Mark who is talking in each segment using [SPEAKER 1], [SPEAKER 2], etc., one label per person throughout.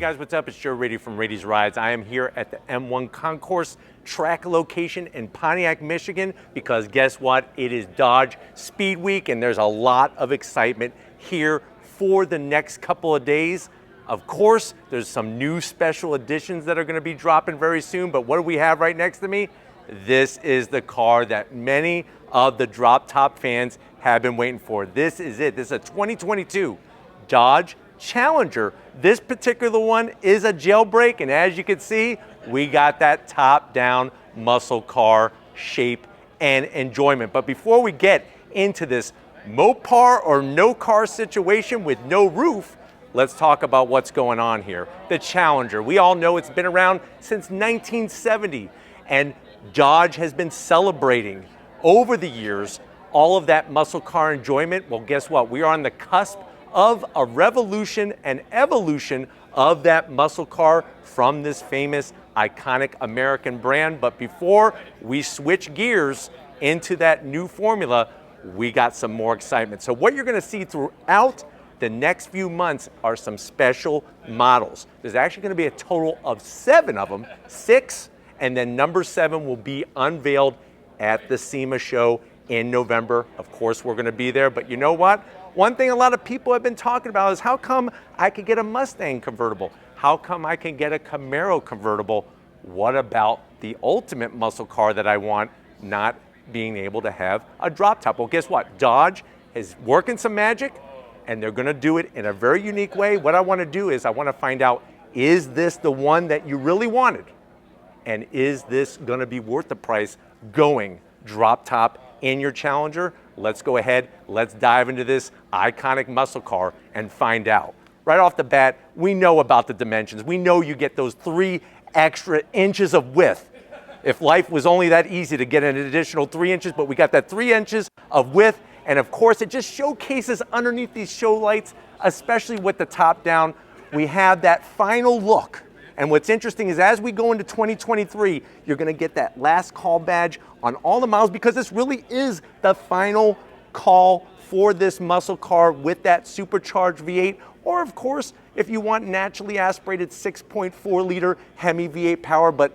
[SPEAKER 1] guys, what's up? It's Joe Raiti from Raiti's Rides. I am here at the M1 Concourse track location in Pontiac, Michigan, because guess what? It is Dodge Speed Week, and there's a lot of excitement here for the next couple of days. Of course, there's some new special editions that are going to be dropping very soon, but what do we have right next to me? This is the car that many of the drop top fans have been waiting for. This is it. This is a 2022 Dodge Challenger. This particular one is a jailbreak, and as you can see, we got that top-down muscle car shape and enjoyment. But before we get into this Mopar or no car situation with no roof, let's talk about what's going on here. The Challenger, we all know it's been around since 1970, and Dodge has been celebrating over the years all of that muscle car enjoyment. Well, guess what? We are on the cusp of a revolution and evolution of that muscle car from this famous iconic American brand. But before we switch gears into that new formula, we got some more excitement. So what you're going to see throughout the next few months are some special models. There's actually going to be a total of 7 of them, 6, and then number 7 will be unveiled at the SEMA show in November. Of course, we're going to be there, but you know what? One thing a lot of people have been talking about is how come I could get a Mustang convertible? How come I can get a Camaro convertible? What about the ultimate muscle car that I want, not being able to have a drop top? Well, guess what? Dodge is working some magic, and they're going to do it in a very unique way. What I want to do is I want to find out, is this the one that you really wanted? And is this going to be worth the price going drop top in your Challenger? Let's go ahead, let's dive into this iconic muscle car and find out. Right off the bat, we know about the dimensions. We know you get those 3 extra inches of width. If life was only that easy to get an additional 3 inches, but we got that 3 inches of width, and of course it just showcases underneath these show lights, especially with the top down, we have that final look. And what's interesting is as we go into 2023, you're going to get that last call badge on all the models, because this really is the final call for this muscle car with that supercharged V8. Or of course, if you want naturally aspirated 6.4 liter Hemi V8 power. But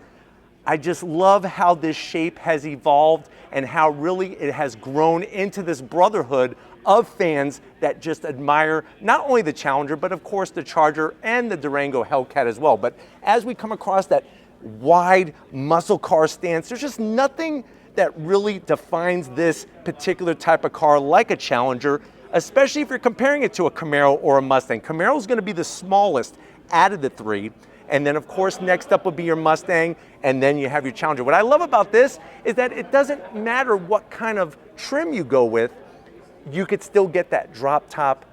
[SPEAKER 1] I just love how this shape has evolved and how really it has grown into this brotherhood of fans that just admire not only the Challenger, but of course the Charger and the Durango Hellcat as well. But as we come across that wide muscle car stance, there's just nothing that really defines this particular type of car like a Challenger, especially if you're comparing it to a Camaro or a Mustang. Camaro is going to be the smallest out of the 3. And then of course, next up would be your Mustang, and then you have your Challenger. What I love about this is that it doesn't matter what kind of trim you go with, you could still get that drop top,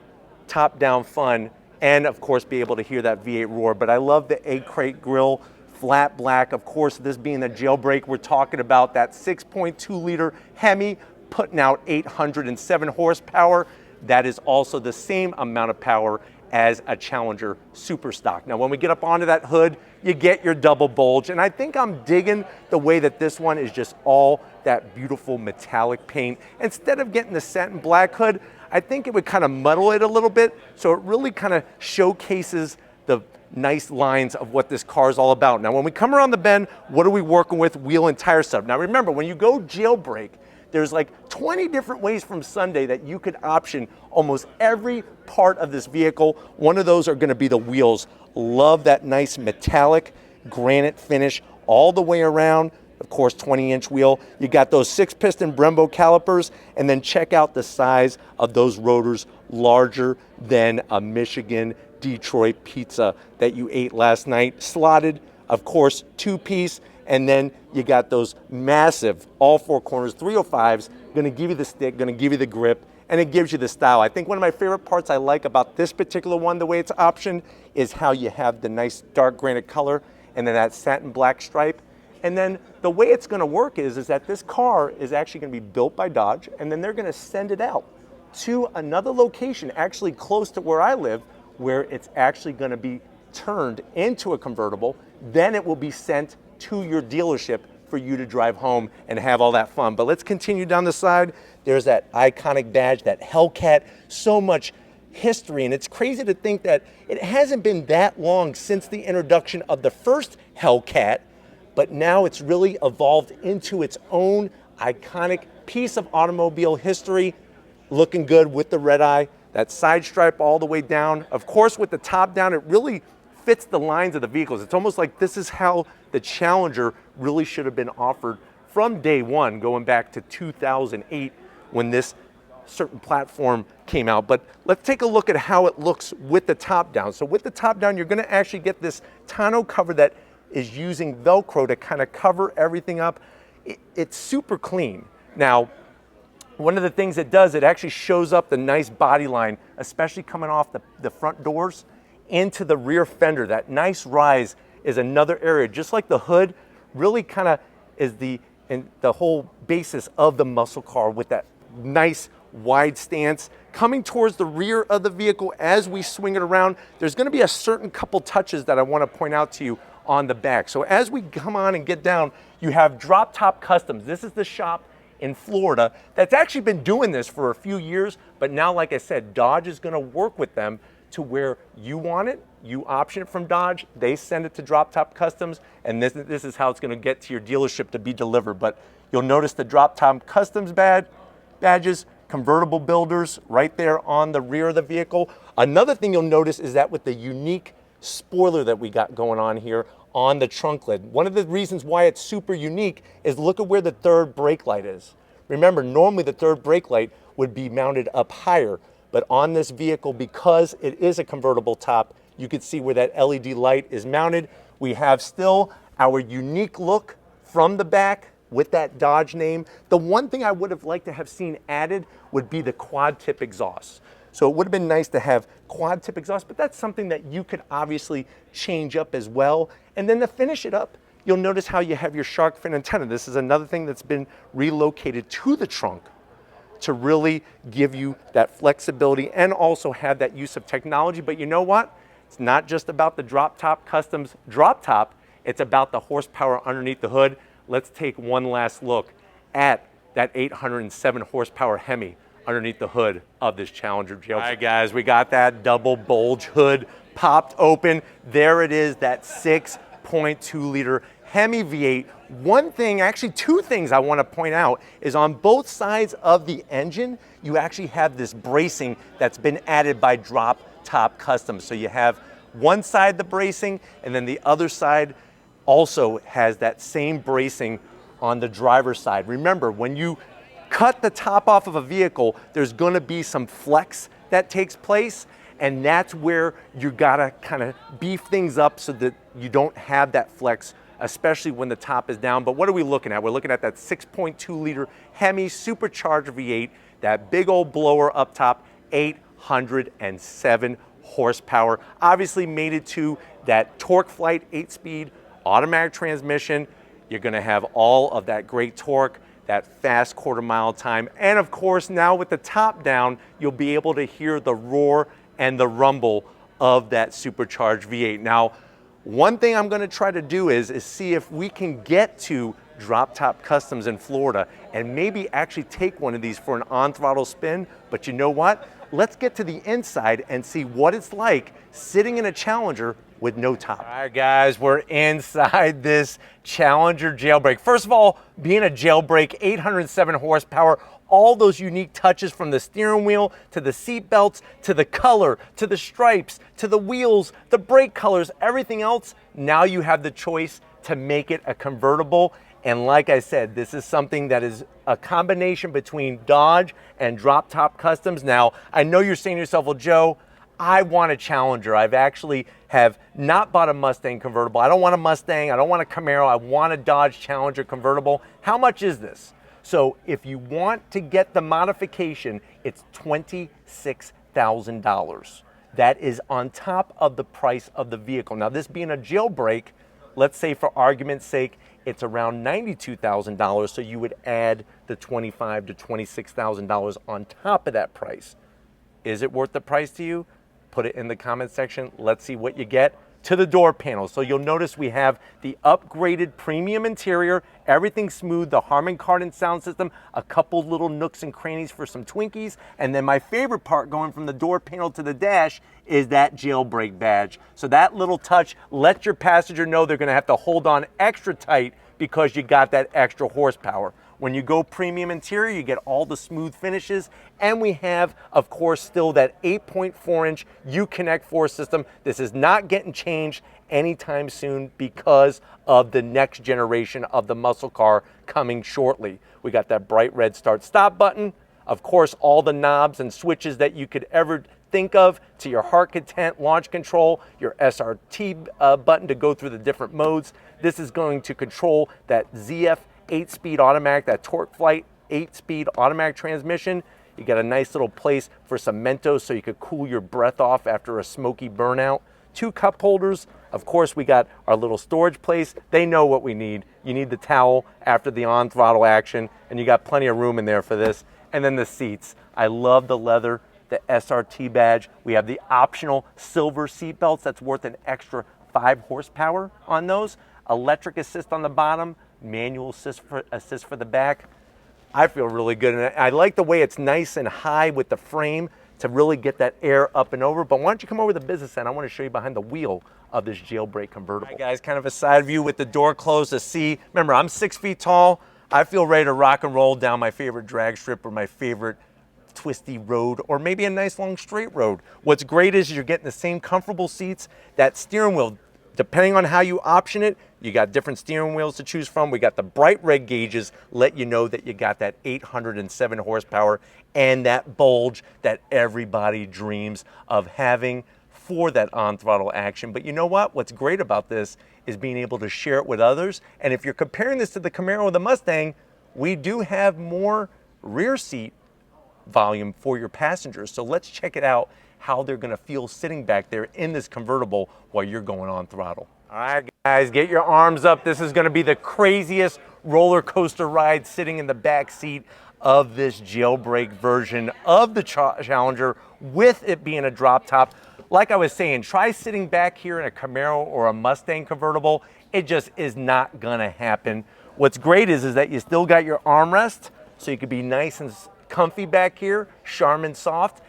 [SPEAKER 1] top down fun, and of course be able to hear that V8 roar. But I love the A-crate grille, flat black. Of course, this being the jailbreak, we're talking about that 6.2 liter Hemi putting out 807 horsepower. That is also the same amount of power as a Challenger Super Stock. Now, when we get up onto that hood, you get your double bulge, and I think I'm digging the way that this one is just all that beautiful metallic paint. Instead of getting the satin black hood, I think it would kind of muddle it a little bit, so it really kind of showcases the nice lines of what this car is all about. Now, when we come around the bend, what are we working with? Wheel and tire setup. Now, remember, when you go jailbreak, there's like 20 different ways from Sunday that you could option almost every part of this vehicle. One of those are going to be the wheels. Love that nice metallic granite finish all the way around. Of course, 20-inch wheel. You got those 6-piston Brembo calipers, and then check out the size of those rotors, larger than a Michigan Detroit pizza that you ate last night. Slotted, of course, 2-piece. And then you got those massive, all 4 corners, 305s, gonna give you the stick, gonna give you the grip, and it gives you the style. I think one of my favorite parts I like about this particular one, the way it's optioned, is how you have the nice dark granite color and then that satin black stripe. And then the way it's gonna work is that this car is actually gonna be built by Dodge, and then they're gonna send it out to another location, actually close to where I live, where it's actually gonna be turned into a convertible. Then it will be sent to your dealership for you to drive home and have all that fun. But let's continue down the side. There's that iconic badge, that Hellcat, so much history, and it's crazy to think that it hasn't been that long since the introduction of the first Hellcat, but now it's really evolved into its own iconic piece of automobile history. Looking good with the red eye, that side stripe all the way down. Of course, with the top down, it really fits the lines of the vehicles. It's almost like this is how the Challenger really should have been offered from day one, going back to 2008 when this certain platform came out. But let's take a look at how it looks with the top down. So with the top down, you're gonna actually get this tonneau cover that is using Velcro to kind of cover everything up. It's super clean. Now, one of the things it does, it actually shows up the nice body line, especially coming off the front doors into the rear fender. That nice rise is another area, just like the hood, really kind of is the whole basis of the muscle car with that nice wide stance. Coming towards the rear of the vehicle as we swing it around, there's gonna be a certain couple touches that I wanna point out to you on the back. So as we come on and get down, you have Drop Top Customs. This is the shop in Florida that's actually been doing this for a few years, but now, like I said, Dodge is gonna work with them to where you want it, you option it from Dodge, they send it to Drop Top Customs, and this is how it's gonna get to your dealership to be delivered. But you'll notice the Drop Top Customs badges, convertible builders right there on the rear of the vehicle. Another thing you'll notice is that with the unique spoiler that we got going on here on the trunk lid, one of the reasons why it's super unique is look at where the third brake light is. Remember, normally the third brake light would be mounted up higher, but on this vehicle, because it is a convertible top, you can see where that LED light is mounted. We have still our unique look from the back with that Dodge name. The one thing I would have liked to have seen added would be the quad tip exhaust. So it would have been nice to have quad tip exhaust, but that's something that you could obviously change up as well. And then to finish it up, you'll notice how you have your shark fin antenna. This is another thing that's been relocated to the trunk to really give you that flexibility and also have that use of technology. But you know what? It's not just about the Drop Top Customs drop top, it's about the horsepower underneath the hood. Let's take one last look at that 807 horsepower Hemi underneath the hood of this Challenger Jailbreak. All right, guys, we got that double bulge hood popped open. There it is, that 6.2 liter Hemi V8. One thing, actually two things I want to point out is on both sides of the engine, you actually have this bracing that's been added by Drop Top Customs. So you have one side the bracing, and then the other side also has that same bracing on the driver's side. Remember, when you cut the top off of a vehicle, there's gonna be some flex that takes place, and that's where you gotta kind of beef things up so that you don't have that flex, especially when the top is down. But what are we looking at? We're looking at that 6.2 liter Hemi supercharged V8, that big old blower up top, 807 horsepower. Obviously mated to that Torque Flight 8-speed automatic transmission. You're gonna have all of that great torque, that fast quarter-mile time, and of course now with the top down, you'll be able to hear the roar and the rumble of that supercharged V8. Now, one thing I'm gonna try to do is see if we can get to Drop Top Customs in Florida and maybe actually take one of these for an on-throttle spin. But you know what? Let's get to the inside and see what it's like sitting in a Challenger with no top. All right, guys, we're inside this Challenger Jailbreak. First of all, being a Jailbreak, 807 horsepower, all those unique touches from the steering wheel to the seat belts to the color to the stripes to the wheels, the brake colors, everything else. Now you have the choice to make it a convertible. And like I said, this is something that is a combination between Dodge and Drop Top Customs. Now, I know you're saying to yourself, well, Joe, I want a Challenger. I've actually have not bought a Mustang convertible. I don't want a Mustang. I don't want a Camaro. I want a Dodge Challenger convertible. How much is this? So if you want to get the modification, it's $26,000. That is on top of the price of the vehicle. Now, this being a Jailbreak, let's say for argument's sake, it's around $92,000, so you would add the $25,000 to $26,000 on top of that price. Is it worth the price to you? Put it in the comment section. Let's see what you get. to the door panel. So you'll notice we have the upgraded premium interior, everything smooth, the Harman Kardon sound system, a couple little nooks and crannies for some Twinkies, and then my favorite part going from the door panel to the dash is that jailbreak badge. So that little touch lets your passenger know they're gonna have to hold on extra tight because you got that extra horsepower. When you go premium interior, you get all the smooth finishes, and we have, of course, still that 8.4-inch Uconnect 4 system. This is not getting changed anytime soon because of the next generation of the muscle car coming shortly. We got that bright red start-stop button, of course, all the knobs and switches that you could ever think of, to your heart content, launch control, your SRT button to go through the different modes. This is going to control that ZF 8-speed automatic, that Torque Flight 8-speed automatic transmission. You got a nice little place for some Mentos so you could cool your breath off after a smoky burnout. 2 cup holders. Of course, we got our little storage place. They know what we need. You need the towel after the on-throttle action, and you got plenty of room in there for this. And then the seats. I love the leather, the SRT badge. We have the optional silver seat belts. That's worth an extra 5 horsepower on those. Electric assist on the bottom, manual assist for the back. I feel really good, and I like the way it's nice and high with the frame to really get that air up and over. But why don't you come over to the business end? I want to show you behind the wheel of this jailbreak convertible. All right, guys, kind of a side view with the door closed to see. Remember, I'm 6 feet tall. I feel ready to rock and roll down my favorite drag strip or my favorite twisty road, or maybe a nice long straight road. What's great is you're getting the same comfortable seats. That steering wheel, depending on how you option it, you got different steering wheels to choose from. We got the bright red gauges, let you know that you got that 807 horsepower and that bulge that everybody dreams of having for that on-throttle action. But you know what? What's great about this is being able to share it with others. And if you're comparing this to the Camaro or the Mustang, we do have more rear seat volume for your passengers. So let's check it out, how they're gonna feel sitting back there in this convertible while you're going on throttle. All right, guys, get your arms up. This is gonna be the craziest roller coaster ride sitting in the back seat of this jailbreak version of the Challenger, with it being a drop top. Like I was saying, try sitting back here in a Camaro or a Mustang convertible. It just is not gonna happen. What's great is that you still got your armrest, so you could be nice and comfy back here, Charmin soft.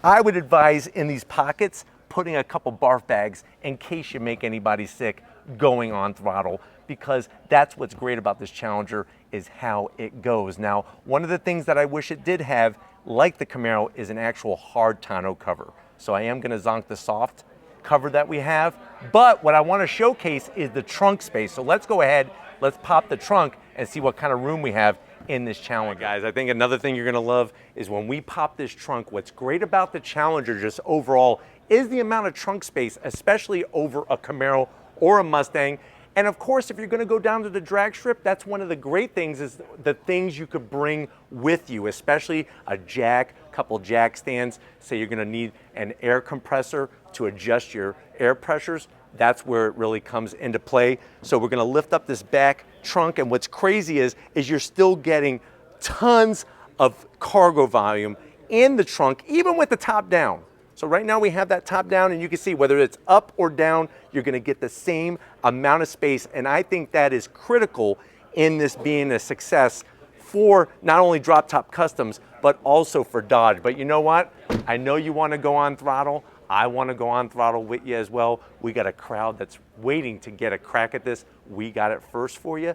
[SPEAKER 1] I would advise in these pockets putting a couple barf bags in case you make anybody sick going on throttle, because that's what's great about this Challenger is how it goes. Now, one of the things that I wish it did have, like the Camaro, is an actual hard tonneau cover. So I am gonna zonk the soft cover that we have, but what I wanna showcase is the trunk space. So let's go ahead, let's pop the trunk and see what kind of room we have in this Challenger. Guys, I think another thing you're gonna love is when we pop this trunk, what's great about the Challenger just overall is the amount of trunk space, especially over a Camaro or a Mustang. And of course, if you're gonna go down to the drag strip, that's one of the great things, is the things you could bring with you, especially a jack, couple jack stands. Say you're gonna need an air compressor to adjust your air pressures. That's where it really comes into play. So we're gonna lift up this back trunk, and what's crazy is you're still getting tons of cargo volume in the trunk, even with the top down. So right now we have that top down, and you can see whether it's up or down, you're gonna get the same amount of space. And I think that is critical in this being a success for not only drop top customs, but also for Dodge. But you know what? I know you wanna go on throttle. I wanna go on throttle with you as well. We got a crowd that's waiting to get a crack at this. We got it first for you.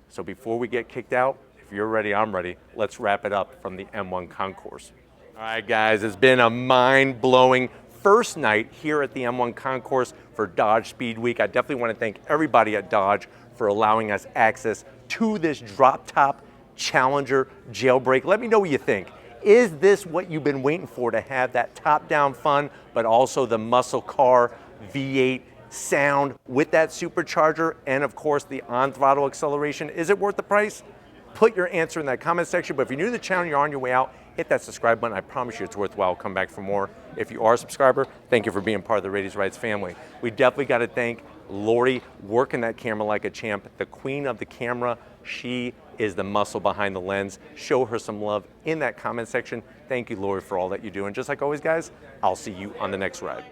[SPEAKER 1] So before we get kicked out, if you're ready, I'm ready. Let's wrap it up from the M1 Concourse. All right, guys, it's been a mind-blowing first night here at the M1 Concourse for Dodge Speed Week. I definitely want to thank everybody at Dodge for allowing us access to this drop-top Challenger Jailbreak. Let me know what you think. Is this what you've been waiting for, to have that top-down fun, but also the muscle car V8 sound with that supercharger and, of course, the on-throttle acceleration? Is it worth the price? Put your answer in that comment section. But if you're new to the channel, you're on your way out, hit that subscribe button. I promise you it's worthwhile. Come back for more. If you are a subscriber, thank you for being part of the Raiti's Rides family. We definitely got to thank Lori, working that camera like a champ, the queen of the camera. She is the muscle behind the lens. Show her some love in that comment section. Thank you, Lori, for all that you do. And just like always, guys, I'll see you on the next ride.